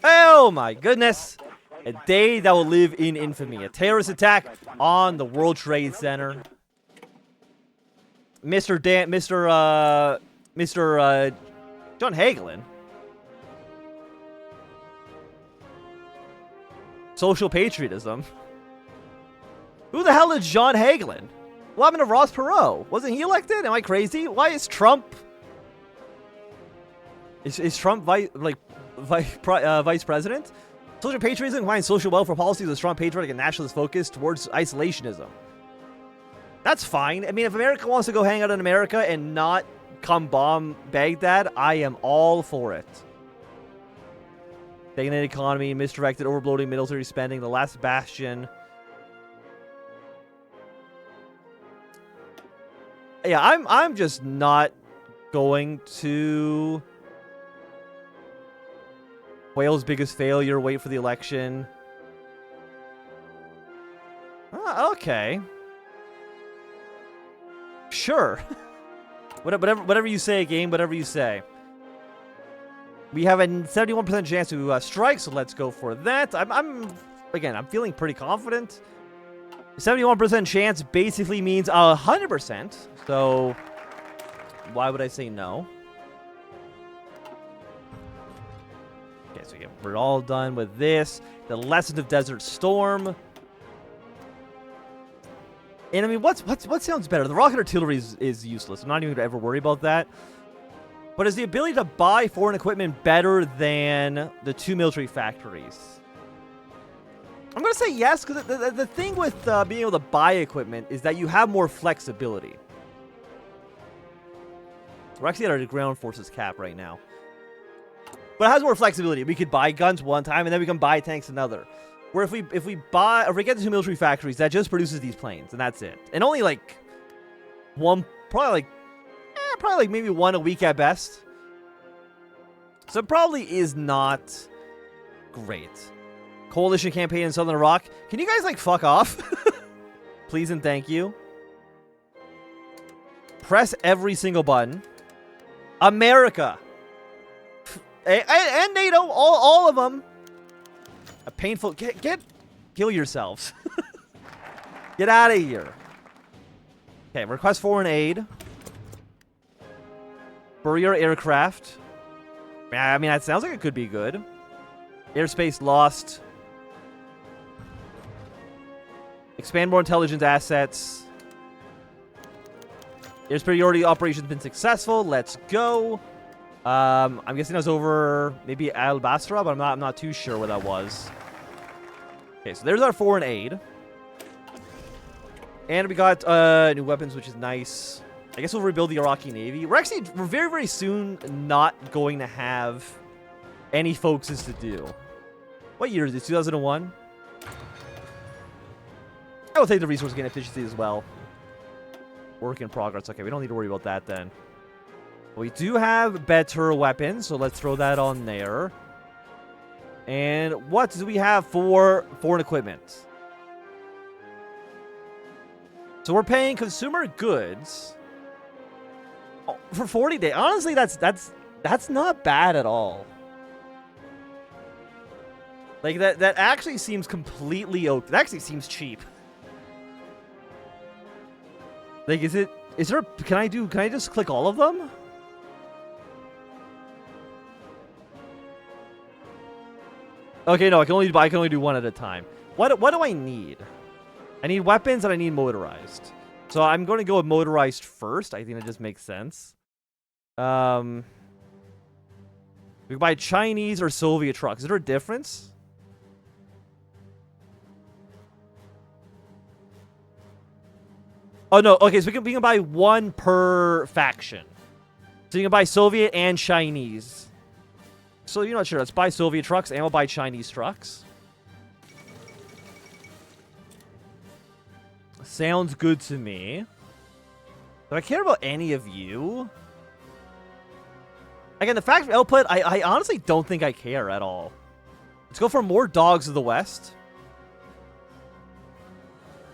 Oh my goodness. A day that will live in infamy. A terrorist attack on the World Trade Center. Mr. John Hagelin. Social patriotism. Who the hell is John Hagelin? What happened to Ross Perot? Wasn't he elected? Am I crazy? Why is Trump... Is Trump vice president? Social patriotism combines social welfare policies with a strong patriotic and nationalist focus towards isolationism. That's fine. I mean, if America wants to go hang out in America and not come bomb Baghdad, I am all for it. Stagnated economy, misdirected, overbloating military spending, the last bastion. Yeah, I'm just not going to... Wales' biggest failure, wait for the election. Okay. Sure. whatever you say, game, whatever you say. We have a 71% chance to strike, so let's go for that. I'm feeling pretty confident. 71% chance basically means 100%. So why would I say no? Okay, so we're all done with this. The Lesson of Desert Storm. And I mean, what sounds better? The rocket artillery is useless. I'm not even going to ever worry about that. But is the ability to buy foreign equipment better than the 2 military factories? I'm going to say yes, because the thing with being able to buy equipment is that you have more flexibility. We're actually at our ground forces cap right now. But it has more flexibility. We could buy guns one time, and then we can buy tanks another. Where if we get the 2 military factories, that just produces these planes, and that's it. And only like one, probably like maybe one a week at best. So it probably is not great. Coalition campaign in Southern Iraq. Can you guys like fuck off? Please and thank you. Press every single button. America. And NATO, all of them. A painful... Kill yourselves. Get out of here. Okay, request foreign aid. For your aircraft. I mean, that sounds like it could be good. Airspace lost. Expand more intelligence assets. Air superiority operation's been successful. Let's go. I'm guessing that was over maybe Al Basra, but I'm not too sure where that was. Okay, so there's our foreign aid. And we got new weapons, which is nice. I guess we'll rebuild the Iraqi Navy. We're very, very soon not going to have any focuses to do. What year is this? 2001? I will take the resource gain efficiency as well. Work in progress. Okay, we don't need to worry about that then. We do have better weapons, so let's throw that on there. And what do we have for foreign equipment? So we're paying consumer goods for 40 days. Honestly, that's not bad at all. Like that actually seems completely okay. That actually seems cheap. Like, is there? Can I just click all of them? Okay, no, I can only do one at a time. What do I need? I need weapons and I need motorized. So I'm going to go with motorized first. I think that just makes sense. We can buy Chinese or Soviet trucks. Is there a difference? Oh, no. Okay, so we can buy one per faction. So you can buy Soviet and Chinese. So, you know what? Sure, let's buy Soviet trucks and we'll buy Chinese trucks. Sounds good to me. Do I care about any of you? Again, the factory output, I honestly don't think I care at all. Let's go for more Dogs of the West.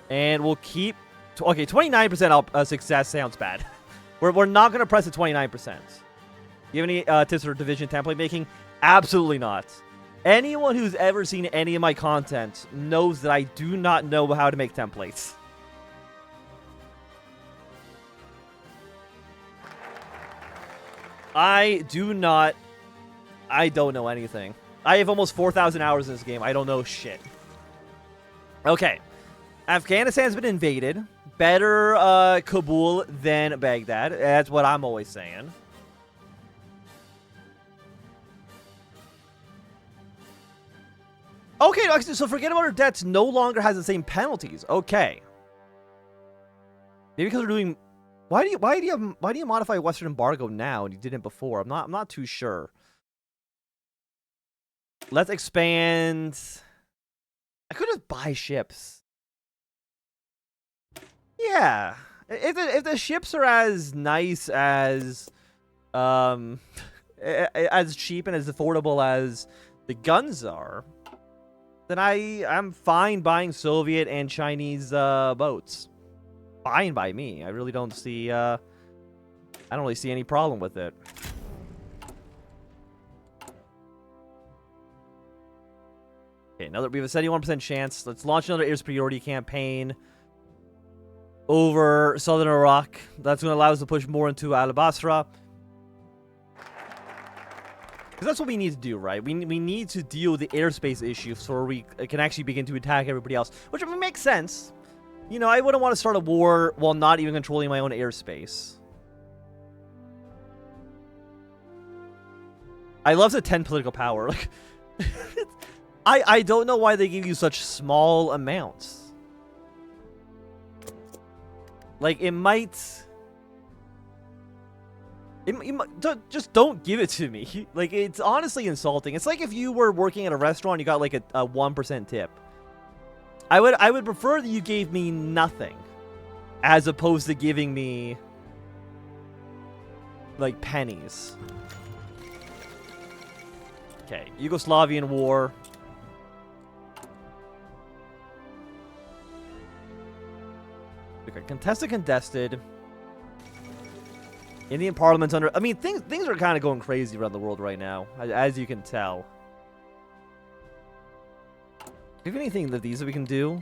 And we'll keep... Okay, 29% success sounds bad. We're not going to press the 29%. Do you have any tips for division template making? Absolutely not. Anyone who's ever seen any of my content knows that I do not know how to make templates. I don't know anything. I have almost 4,000 hours in this game. I don't know shit. Okay. Afghanistan's been invaded. Better Kabul than Baghdad. That's what I'm always saying. Okay, so forget about our debts. No longer has the same penalties. Okay. Maybe because we're doing. Why do you modify Western embargo now and you didn't before? I'm not too sure. Let's expand. I could just buy ships. Yeah, if the ships are as nice as as cheap and as affordable as the guns are, then I'm fine buying Soviet and Chinese boats. Fine by me. I really don't see I don't really see any problem with it. Okay, we have a 71% chance. Let's launch another air superiority campaign over southern Iraq. That's going to allow us to push more into Al-Basra. Because that's what we need to do, right? We need to deal with the airspace issue so we can actually begin to attack everybody else. Which, I mean, makes sense. You know, I wouldn't want to start a war while not even controlling my own airspace. I love the 10 political power. Like, I don't know why they give you such small amounts. Like, it might just don't give it to me. Like, it's honestly insulting. It's like if you were working at a restaurant, you got like a 1% tip. I would prefer that you gave me nothing, as opposed to giving me like pennies. Okay, Yugoslavian War. Okay, contested. Indian Parliament's under. I mean, things are kind of going crazy around the world right now, as you can tell. Do you have anything of these that we can do?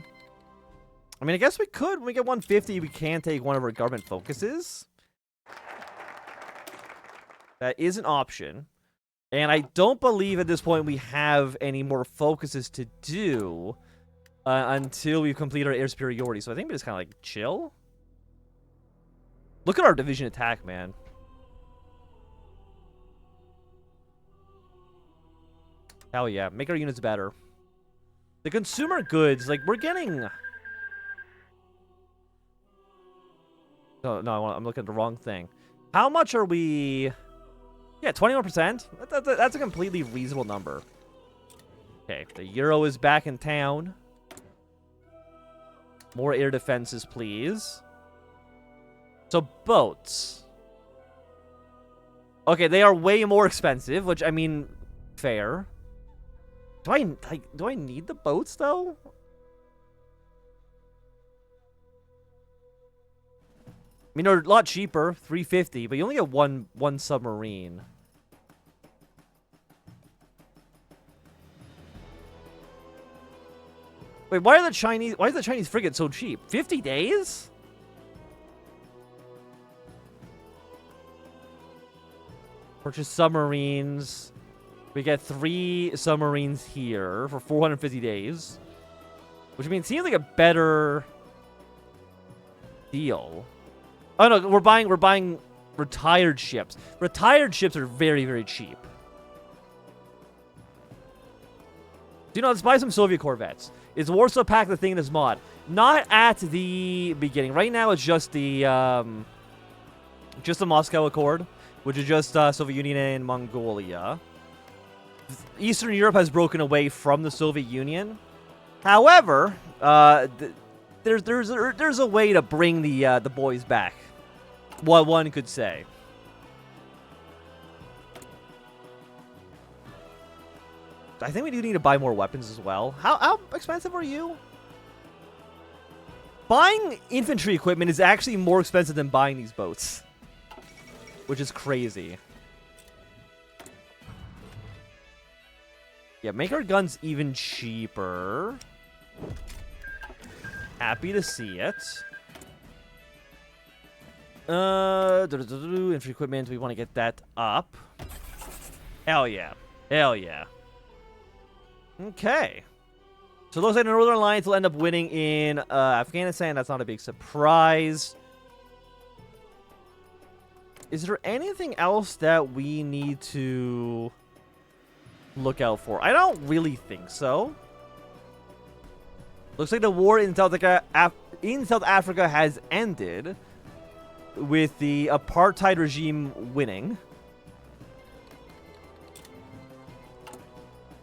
I mean, I guess we could. When we get 150, we can take one of our government focuses. That is an option. And I don't believe at this point we have any more focuses to do until we complete our air superiority. So I think we just kind of like chill. Look at our division attack, man. Hell yeah. Make our units better. The consumer goods, like, we're getting... No, I'm looking at the wrong thing. How much are we... Yeah, 21%. That's a completely reasonable number. Okay, the euro is back in town. More air defenses, please. So, boats. Okay, they are way more expensive, which, I mean, fair. Do I need the boats, though? I mean, they're a lot cheaper, $350, but you only get one submarine. Wait, why is the Chinese frigate so cheap? 50 days? Purchase submarines. We get 3 submarines here for 450 days. Which, I mean, seems like a better deal. Oh no, we're buying retired ships. Retired ships are very, very cheap. You know, let's buy some Soviet corvettes. Is Warsaw Pact the thing in this mod? Not at the beginning. Right now, it's just the Moscow Accord, which is just Soviet Union and Mongolia. Eastern Europe has broken away from the Soviet Union. However, there's a way to bring the boys back. What one could say. I think we do need to buy more weapons as well. How expensive are you? Buying infantry equipment is actually more expensive than buying these boats, which is crazy. Yeah, make our guns even cheaper. Happy to see it. Infantry equipment, we want to get that up. Hell yeah. Hell yeah. Okay. So it looks like the Northern Alliance will end up winning in Afghanistan. That's not a big surprise. Is there anything else that we need to look out for? I don't really think so. Looks like the war in South Africa has ended with the apartheid regime winning.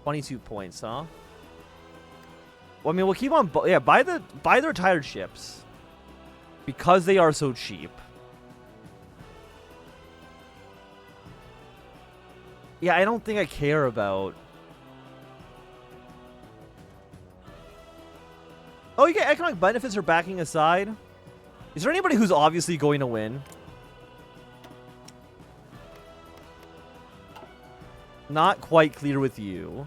22 points, huh? Well, I mean, we'll keep on... buy the retired ships. Because they are so cheap. Yeah, I don't think I care about... Oh, you get economic benefits for backing aside? Is there anybody who's obviously going to win? Not quite clear with you.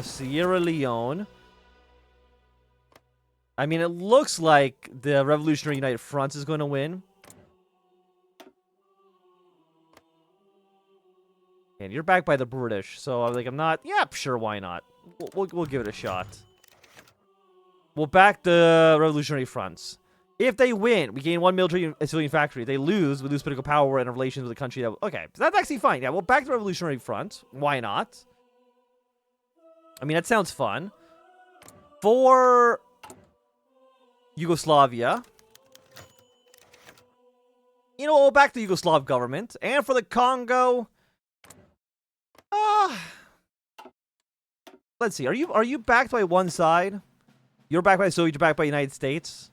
Sierra Leone. I mean, it looks like the Revolutionary United Front is going to win. And you're backed by the British, so I'm not... Yeah, sure, why not? We'll give it a shot. We'll back the Revolutionary Fronts. If they win, we gain 1 military and civilian factory. If they lose, we lose political power and relations with the country that... Okay, so that's actually fine. Yeah, we'll back the Revolutionary Front. Why not? I mean, that sounds fun. For Yugoslavia, you know, we'll back the Yugoslav government. And for the Congo... let's see. Are you backed by one side? You're backed by the Soviet, you're backed by the United States?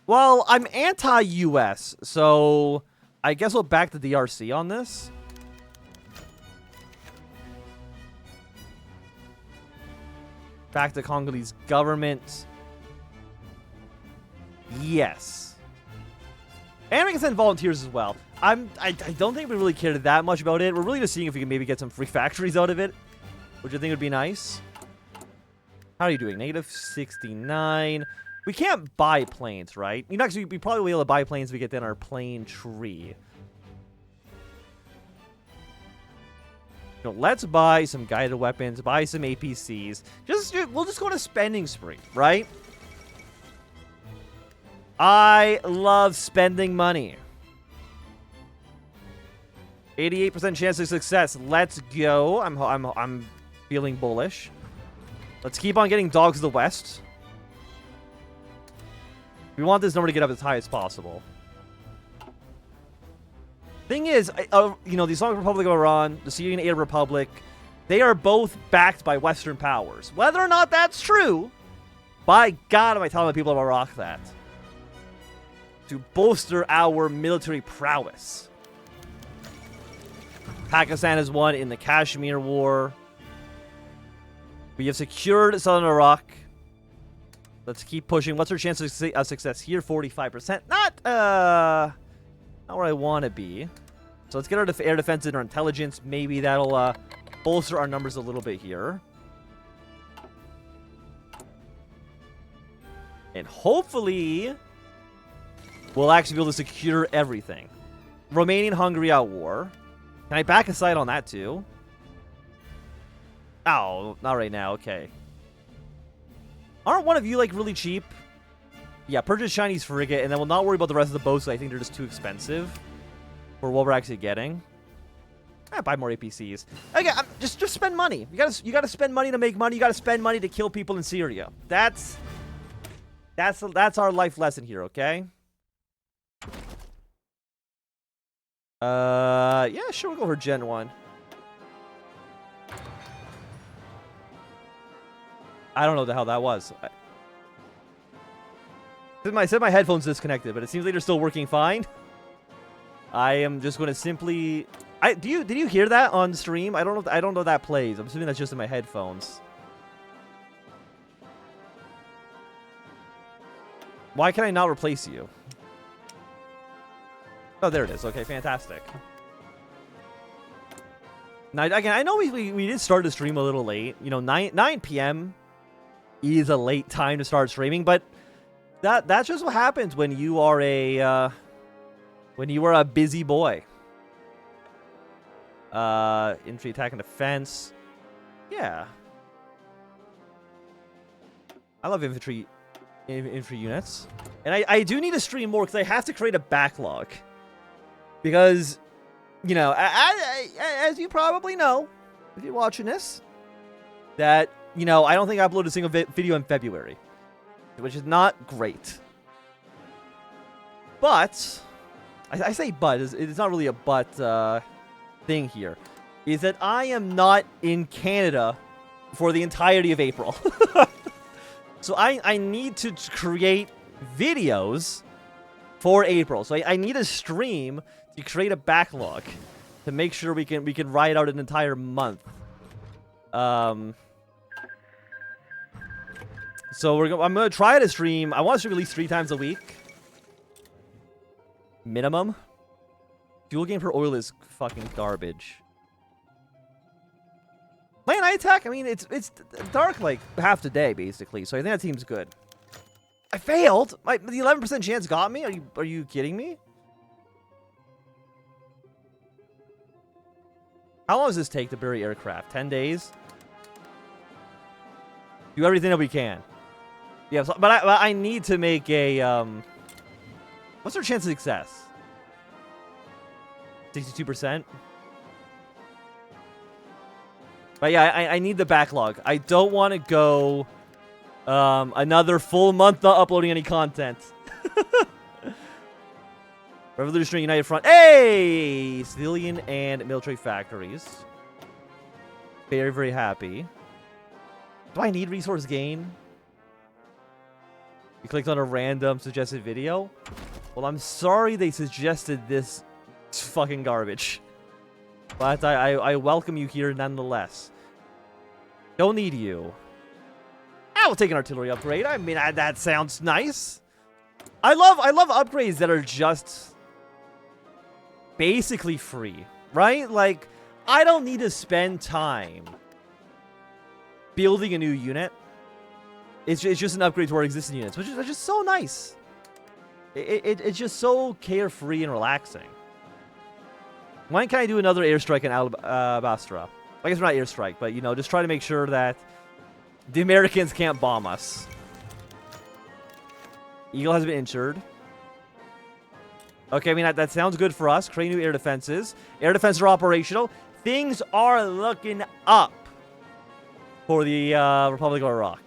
Well, I'm anti-US, so I guess we'll back the DRC on this. Back the Congolese government. Yes. And we can send volunteers as well. I don't think we really cared that much about it. We're really just seeing if we can maybe get some free factories out of it, which I think would be nice. How are you doing? -69. We can't buy planes, right? You know, actually, we probably will be able to buy planes if we get in our plane tree. You know, let's buy some guided weapons, buy some APCs. We'll just go on a spending spree, right? I love spending money. 88% chance of success. Let's go. I'm feeling bullish. Let's keep on getting dogs of the West. We want this number to get up as high as possible. Thing is, you know, the Islamic Republic of Iran, the Syrian Arab Republic, they are both backed by Western powers. Whether or not that's true, by God am I telling the people of Iraq that. To bolster our military prowess. Pakistan has won in the Kashmir War. We have secured southern Iraq. Let's keep pushing. What's our chance of success here? 45%. Not where I want to be. So let's get our air defense and our intelligence. Maybe that'll bolster our numbers a little bit here. And hopefully, we'll actually be able to secure everything. Romania and Hungary at war. Can I back a side on that too? Oh, not right now. Okay. Aren't one of you, like, really cheap? Yeah, purchase Chinese frigate, and then we'll not worry about the rest of the boats, so I think they're just too expensive for what we're actually getting. Buy more APCs. Again, just spend money. You gotta spend money to make money. You gotta spend money to kill people in Syria. That's our life lesson here, okay? Yeah, sure, we'll go for Gen 1. I don't know what the hell that was. I said my headphones disconnected, but it seems like they're still working fine. I am just going to simply... Did you hear that on stream? I don't know if that plays. I'm assuming that's just in my headphones. Why can I not replace you? Oh, there it is. Okay, fantastic. Now, again, I know we did start the stream a little late. You know, 9 p.m. is a late time to start streaming, but that's just what happens when you are a busy boy. Infantry attack and defense. Yeah. I love infantry units. And I do need to stream more because I have to create a backlog. Because, you know, as you probably know, if you're watching this, that, you know, I don't think I uploaded a single video in February. Which is not great. But, I say but, it's not really a but thing here. Is that I am not in Canada for the entirety of April. So I need to create videos for April. So I need a stream to create a backlog to make sure we can ride out an entire month. So I'm gonna try to stream. I want to stream at least 3 times a week, minimum. Fuel gain for oil is fucking garbage. Playing night attack, I mean, it's dark like half the day basically, so I think that seems good. I failed. The 11% chance got me. Are you kidding me? How long does this take to bury aircraft? 10 days. Do everything that we can. Yeah, so, but I need to make a what's our chance of success? 62%. But yeah, I need the backlog. I don't want to go another full month not uploading any content. Revolutionary United Front. Hey! Civilian and military factories. Very, very happy. Do I need resource gain? You clicked on a random suggested video? Well, I'm sorry they suggested this fucking garbage. But I welcome you here nonetheless. Don't need you. I will take an artillery upgrade. I mean, that sounds nice. I love upgrades that are just basically free, right? Like, I don't need to spend time building a new unit. It's just an upgrade to our existing units, which is just so nice. It's just so carefree and relaxing. When can I do another airstrike in Alabastra? I guess we're not airstrike, but, you know, just try to make sure that the Americans can't bomb us. Eagle has been injured. Okay, I mean, that sounds good for us. Create new air defenses. Air defenses are operational. Things are looking up for the Republic of Iraq.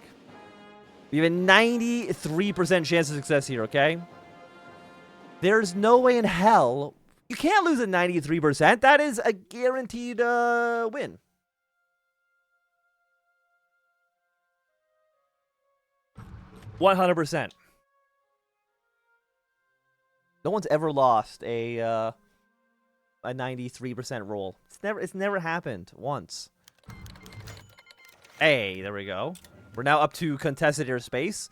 We have a 93% chance of success here, okay? There's no way in hell. You can't lose at 93%. That is a guaranteed win. %100%. No one's ever lost a 93% roll. It's never happened once. Hey, there we go. We're now up to contested airspace.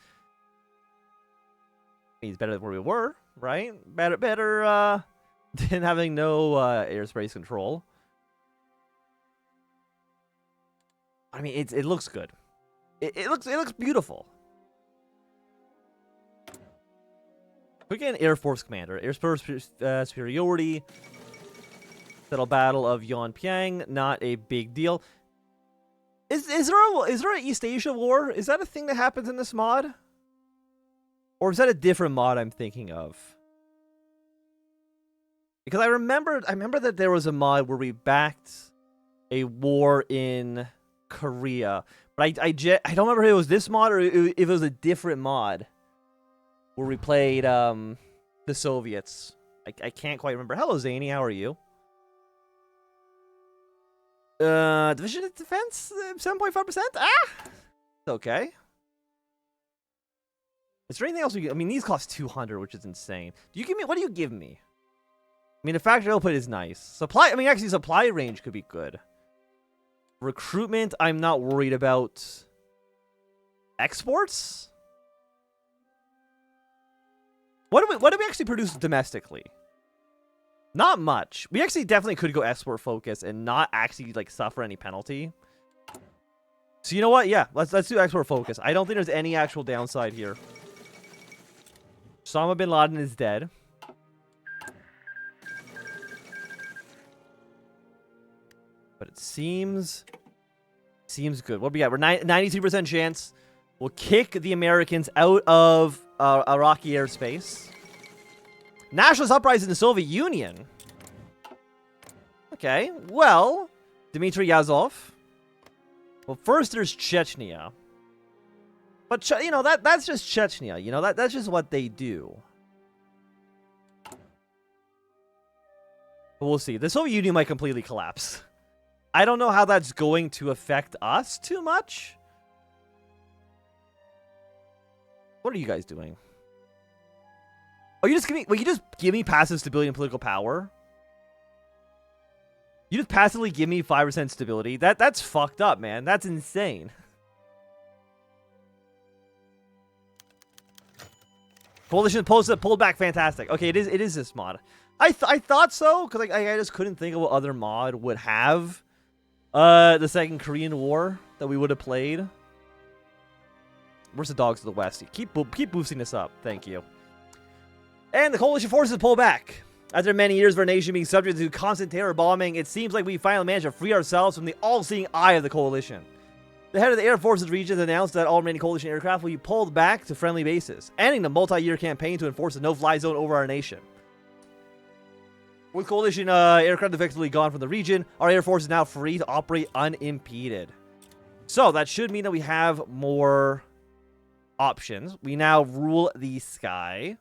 It's better than where we were, right? Better than having no airspace control. I mean, it looks good. It looks beautiful. We get an Air Force Commander. Air Force superiority. Settle Battle of Yonpyang. Not a big deal. Is there an East Asia war? Is that a thing that happens in this mod? Or is that a different mod I'm thinking of? Because I remember that there was a mod where we backed a war in Korea. But I don't remember if it was this mod or if it was a different mod where we played the Soviets. I can't quite remember. Hello, Zany. How are you? Division of Defense? 7.5%? Ah! It's okay. Is there anything else we get? I mean, these cost 200, which is insane. What do you give me? I mean, the factory output is nice. Supply, I mean, actually, supply range could be good. Recruitment, I'm not worried about. Exports? What do we actually produce domestically? Not much. We actually definitely could go export focus and not actually like suffer any penalty. So you know what? Yeah, let's do export focus. I don't think there's any actual downside here. Osama bin Laden is dead. But it seems good. What do we got? We're 92% chance. We'll kick the Americans out of Iraqi airspace. Nationalist uprising in the Soviet Union. Okay, well, Dmitry Yazov. Well, first there's Chechnya. But, you know, that's just Chechnya. You know, that's just what they do. But we'll see. The Soviet Union might completely collapse. I don't know how that's going to affect us too much. What are you guys doing? Oh, you just give me passive stability and political power? You just passively give me 5% stability? That's fucked up, man. That's insane. Coalition pulled back. Fantastic. Okay, it is this mod. I thought so, because I just couldn't think of what other mod would have the Second Korean War that we would have played. Where's the dogs to the west? Keep boosting this up. Thank you. And the coalition forces pull back. After many years of our nation being subject to constant terror bombing, it seems like we finally managed to free ourselves from the all-seeing eye of the coalition. The head of the Air Forces region announced that all remaining coalition aircraft will be pulled back to friendly bases, ending the multi-year campaign to enforce a no-fly zone over our nation. With coalition aircraft effectively gone from the region, our Air Force is now free to operate unimpeded. So that should mean that we have more options. We now rule the sky.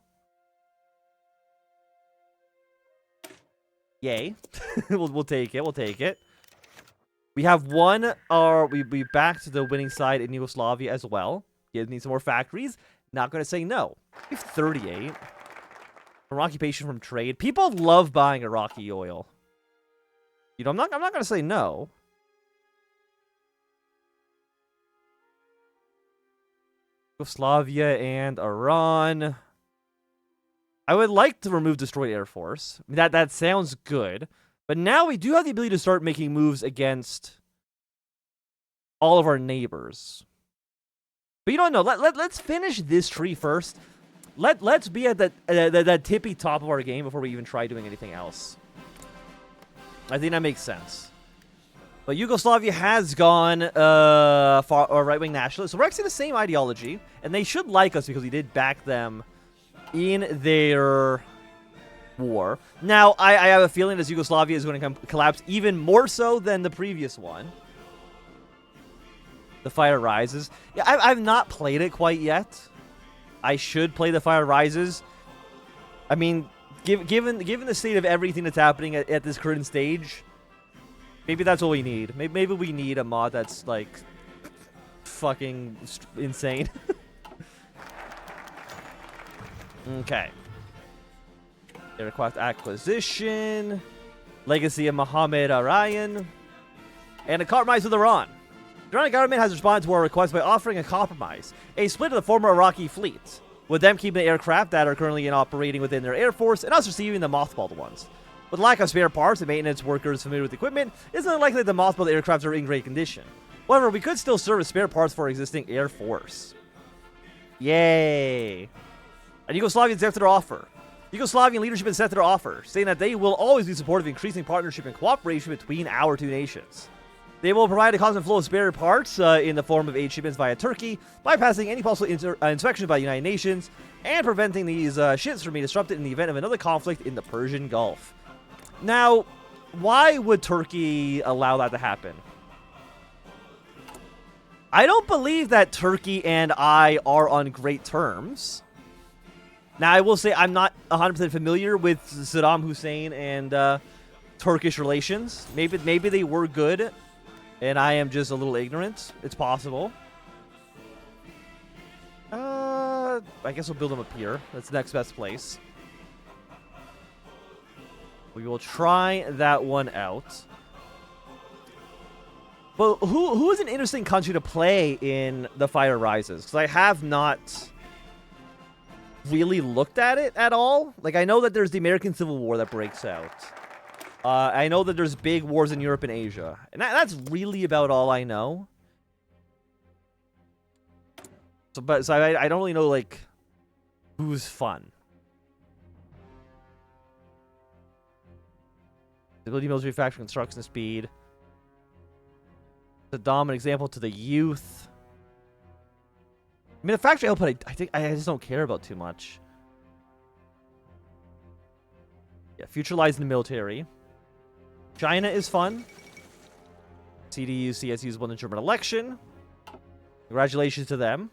Yay. we'll take it. We'll take it. We have one, we back to the winning side in Yugoslavia as well. Gives me some more factories. Not going to say no. We have 38. From occupation from trade. People love buying Iraqi oil. You know, I'm not going to say no. Yugoslavia and Iran. I would like to remove Destroyed Air Force. That sounds good. But now we do have the ability to start making moves against all of our neighbors. But you don't know. Let's finish this tree first. Let's be at the tippy top of our game before we even try doing anything else. I think that makes sense. But Yugoslavia has gone far or right-wing nationalist. So we're actually the same ideology, and they should like us because we did back them in their war. Now, I have a feeling that Yugoslavia is going to collapse even more so than the previous one. The Fire Rises. Yeah, I've not played it quite yet. I should play The Fire Rises. I mean, given the state of everything that's happening at this current stage, maybe that's what we need. Maybe we need a mod that's, like, fucking insane. Okay. Aircraft acquisition. Legacy of Mohammed Arayan. And a compromise with Iran. The Iranian government has responded to our request by offering a compromise. A split of the former Iraqi fleet. With them keeping the aircraft that are currently operating within their air force, and us receiving the mothballed ones. With lack of spare parts and maintenance workers familiar with the equipment, it's unlikely that the mothballed aircraft are in great condition. However, we could still serve as spare parts for our existing air force. Yay. And Yugoslavians accepted their offer. Yugoslavian leadership has accepted their offer, saying that they will always be supportive of increasing partnership and cooperation between our two nations. They will provide a constant flow of spare parts in the form of aid shipments via Turkey, bypassing any possible inspection by the United Nations, and preventing these ships from being disrupted in the event of another conflict in the Persian Gulf. Now, why would Turkey allow that to happen? I don't believe that Turkey and I are on great terms. Now, I will say I'm not 100% familiar with Saddam Hussein and Turkish relations. Maybe they were good, and I am just a little ignorant. It's possible. I guess we'll build them up here. That's the next best place. We will try that one out. But who is an interesting country to play in The Fire Rises? Because I have not really looked at it at all. Like, I know that there's the American Civil War that breaks out. I know that there's big wars in Europe and Asia. And that's really about all I know. So I don't really know, like, who's fun. Ability, military factory, construction speed. Saddam, an example to the youth. I mean, the factory output, I think I just don't care about too much. Yeah, future lies in the military. China is fun. CDU, CSU's won the German election. Congratulations to them.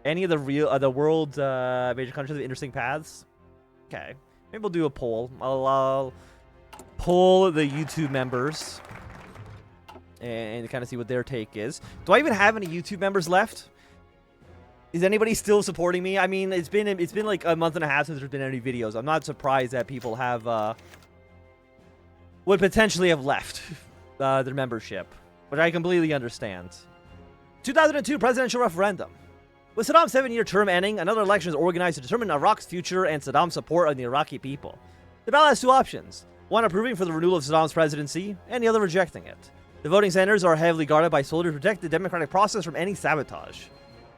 Any of the world's major countries have interesting paths? Okay. Maybe we'll do a poll. I'll poll the YouTube members and kind of see what their take is. Do I even have any YouTube members left? Is anybody still supporting me? I mean, it's been like a month and a half since there's been any videos. I'm not surprised that people have would potentially have left their membership, which I completely understand. 2002 presidential referendum. With Saddam's 7-year term ending, another election is organized to determine Iraq's future and Saddam's support of the Iraqi people. The ballot has two options, one approving for the renewal of Saddam's presidency, and the other rejecting it. The voting centers are heavily guarded by soldiers to protect the democratic process from any sabotage.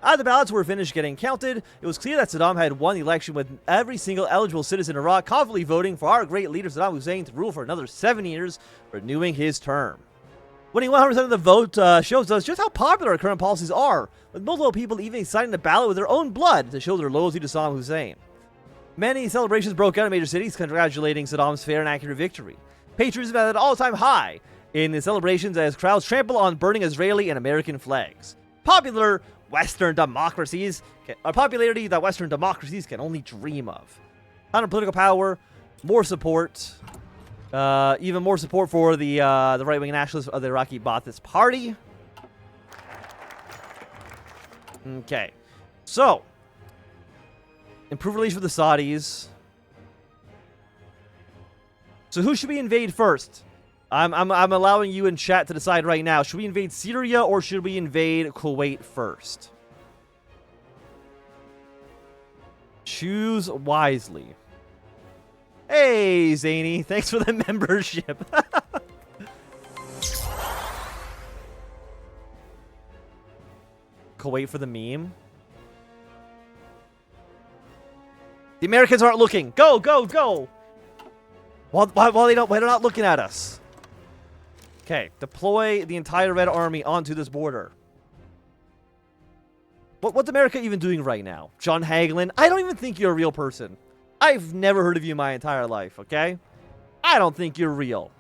As the ballots were finished getting counted, it was clear that Saddam had won the election, with every single eligible citizen in Iraq confidently voting for our great leader Saddam Hussein to rule for another 7 years, renewing his term. Winning 100% of the vote shows us just how popular our current policies are, with multiple people even signing the ballot with their own blood to show their loyalty to Saddam Hussein. Many celebrations broke out in major cities congratulating Saddam's fair and accurate victory. Patriotism at an all-time high in the celebrations as crowds trample on burning Israeli and American flags. Popularity that Western democracies can only dream of. Under political power, more support. Even more support for the right-wing nationalists of the Iraqi Ba'athist Party. Okay, so improve relations with the Saudis. So who should we invade first? I'm allowing you in chat to decide right now. Should we invade Syria or should we invade Kuwait first? Choose wisely. Hey, Zany, thanks for the membership. Kuwait for the meme. The Americans aren't looking. Go, go, go. While they're not looking at us. Okay, deploy the entire Red Army onto this border. What's America even doing right now? John Hagelin, I don't even think you're a real person. I've never heard of you my entire life, okay? I don't think you're real.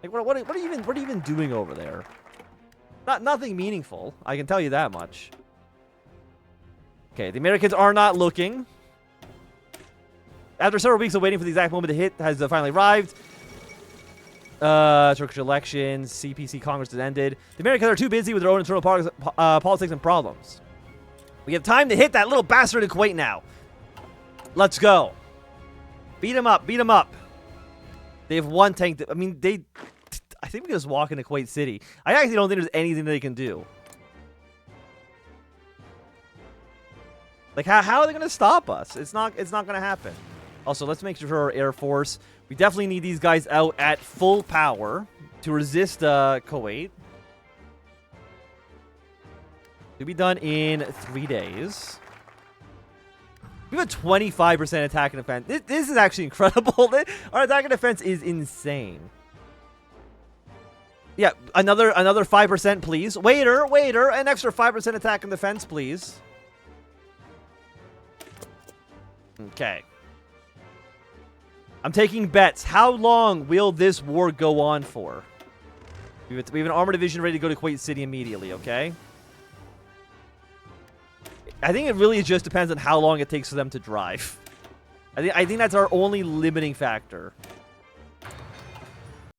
Like, what are you even doing over there? Nothing meaningful, I can tell you that much. Okay, the Americans are not looking. After several weeks of waiting for the exact moment to hit, has finally arrived. Turkish elections, CPC Congress has ended. The Americans are too busy with their own internal politics and problems. We have time to hit that little bastard in Kuwait now. Let's go. Beat him up. Beat him up. They have one tank. I mean, I think we can just walk into Kuwait City. I actually don't think there's anything they can do. Like, how are they going to stop us? It's not going to happen. Also, let's make sure for our Air Force. We definitely need these guys out at full power to resist Kuwait. It'll be done in 3 days. We have a 25% attack and defense. This is actually incredible. Our attack and defense is insane. Yeah, another 5%, please. Waiter, an extra 5% attack and defense, please. Okay. I'm taking bets. How long will this war go on for? We have an armor division ready to go to Kuwait City immediately, okay? I think it really just depends on how long it takes for them to drive. I think that's our only limiting factor.